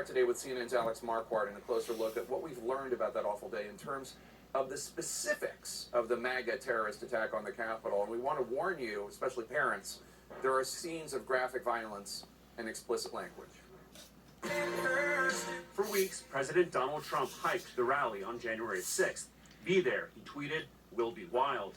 start today with CNN's Alex Marquardt and a closer look at what we've learned about that awful day in terms of the specifics of the MAGA terrorist attack on the Capitol. And we want to warn you, especially parents, there are scenes of graphic violence and explicit language. For weeks, President Donald Trump hyped the rally on January 6th. Be there, he tweeted, will be wild.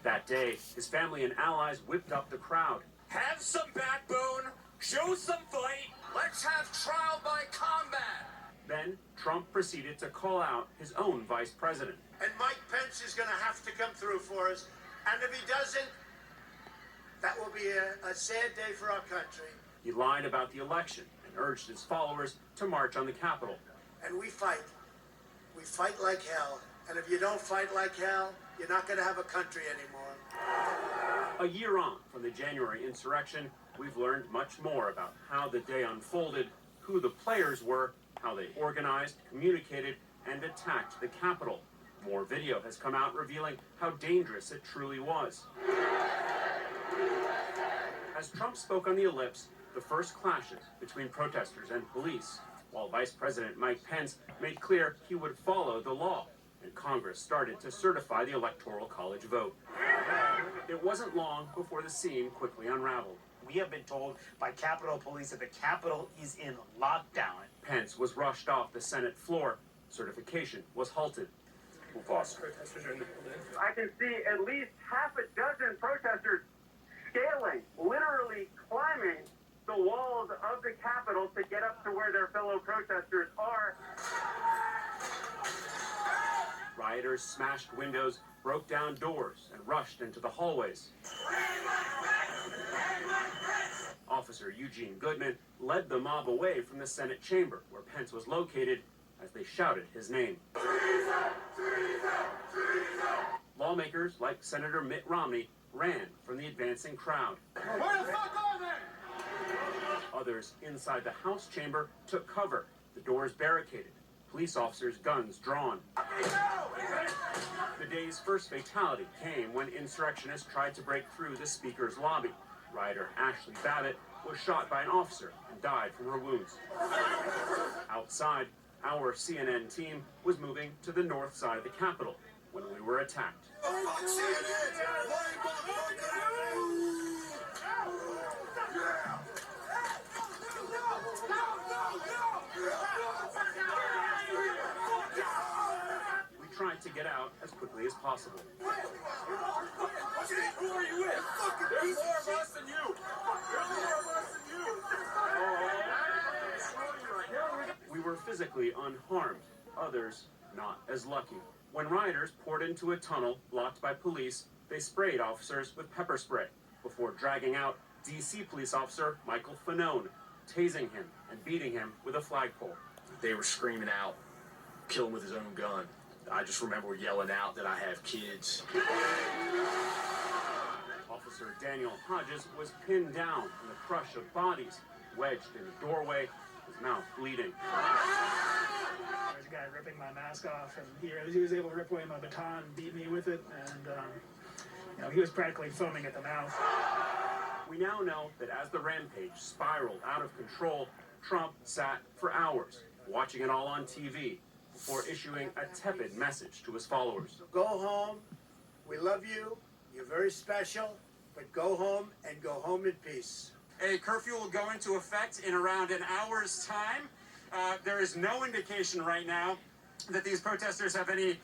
That day, his family and allies whipped up the crowd. Have some backbone, show some fight, let's have trial by combat. Then, Trump proceeded to call out his own vice president. And Mike Pence is going to have to come through for us. And if he doesn't, that will be a sad day for our country. He lied about the election and urged his followers to march on the Capitol. And we fight. We fight like hell. And if you don't fight like hell, you're not going to have a country anymore. A year on from the January insurrection, we've learned much more about how the day unfolded, who the players were, how they organized, communicated, and attacked the Capitol. More video has come out revealing how dangerous it truly was. As Trump spoke on the ellipse, the first clashes between protesters and police, while Vice President Mike Pence made clear he would follow the law, and Congress started to certify the Electoral College vote. It wasn't long before the scene quickly unraveled. We have been told by Capitol Police that the Capitol is in lockdown. Pence was rushed off the Senate floor. Certification was halted. I can see at least half a dozen protesters scaling, literally climbing the walls of the Capitol to get up to where their fellow protesters are. Rioters smashed windows, broke down doors, and rushed into the hallways. Officer Eugene Goodman led the mob away from the Senate chamber, where Pence was located, as they shouted his name. Lawmakers like Senator Mitt Romney ran from the advancing crowd. Where the fuck are they? Others inside the House chamber took cover, the doors barricaded, police officers' guns drawn. The day's first fatality came when insurrectionists tried to break through the Speaker's lobby. Rioter Ashley Babbitt was shot by an officer and died from her wounds. Outside, our CNN team was moving to the north side of the Capitol when we were attacked. We tried to get out as quickly as possible. Who are you with? There's more of us than you. There's more of us than you. We were physically unharmed, others not as lucky. When rioters poured into a tunnel blocked by police, they sprayed officers with pepper spray before dragging out D.C. police officer Michael Fanone, tasing him and beating him with a flagpole. They were screaming out, kill him with his own gun. I just remember yelling out that I have kids. Officer Daniel Hodges was pinned down in the crush of bodies, wedged in a doorway, his mouth bleeding. There was a guy ripping my mask off, and he was able to rip away my baton and beat me with it, and he was practically foaming at the mouth. We now know that as the rampage spiraled out of control, Trump sat for hours, watching it all on TV, before issuing a tepid message to his followers. Go home. We love you. You're very special. But go home and go home in peace. A curfew will go into effect in around an hour's time. There is no indication right now that these protesters have any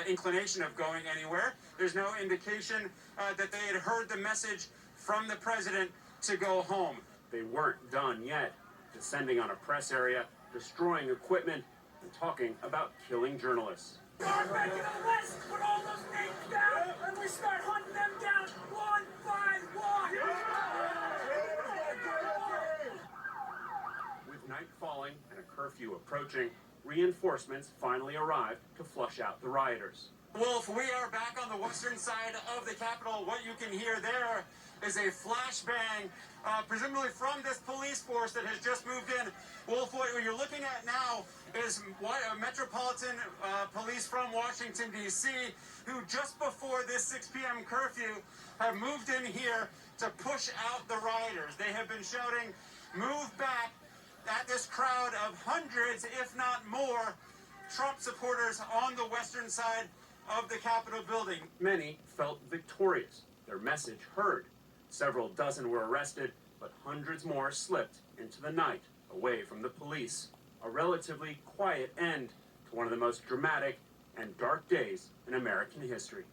inclination of going anywhere. There's no indication that they had heard the message from the president to go home. They weren't done yet, descending on a press area, destroying equipment, and talking about killing journalists. Start making a list, put all those names down, and we start hunting them down one by one. With night falling and a curfew approaching, reinforcements finally arrived to flush out the rioters. Wolf, we are back on the western side of the Capitol. What you can hear there is a flashbang, presumably from this police force that has just moved in. Wolf, what you're looking at now is Metropolitan Police from Washington, D.C., who just before this 6 p.m. curfew have moved in here to push out the rioters. They have been shouting, "Move back, at this crowd of hundreds, if not more, Trump supporters on the western side of the Capitol building. Many felt victorious, their message heard. Several dozen were arrested, but hundreds more slipped into the night, away from the police. A relatively quiet end to one of the most dramatic and dark days in American history.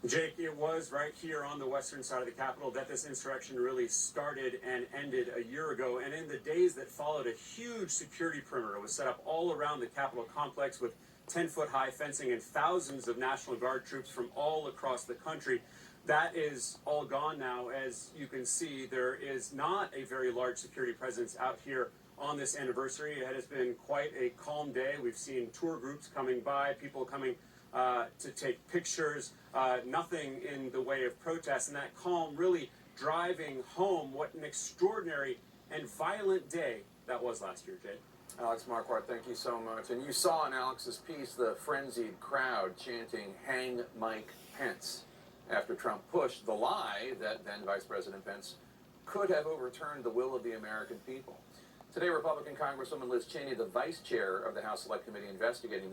Jake, it was right here on the western side of the Capitol that this insurrection really started and ended a year ago. And in the days that followed, a huge security perimeter was set up all around the Capitol complex with 10-foot-high fencing and thousands of National Guard troops from all across the country. That is all gone now. As you can see, there is not a very large security presence out here on this anniversary. It has been quite a calm day. We've seen tour groups coming by, people coming to take pictures, nothing in the way of protests, and that calm really driving home what an extraordinary and violent day that was last year, Jay. Alex Marquardt, thank you so much. And you saw in Alex's piece the frenzied crowd chanting, "Hang Mike Pence," after Trump pushed the lie that then Vice President Pence could have overturned the will of the American people. Today, Republican Congresswoman Liz Cheney, the vice chair of the House Select Committee investigating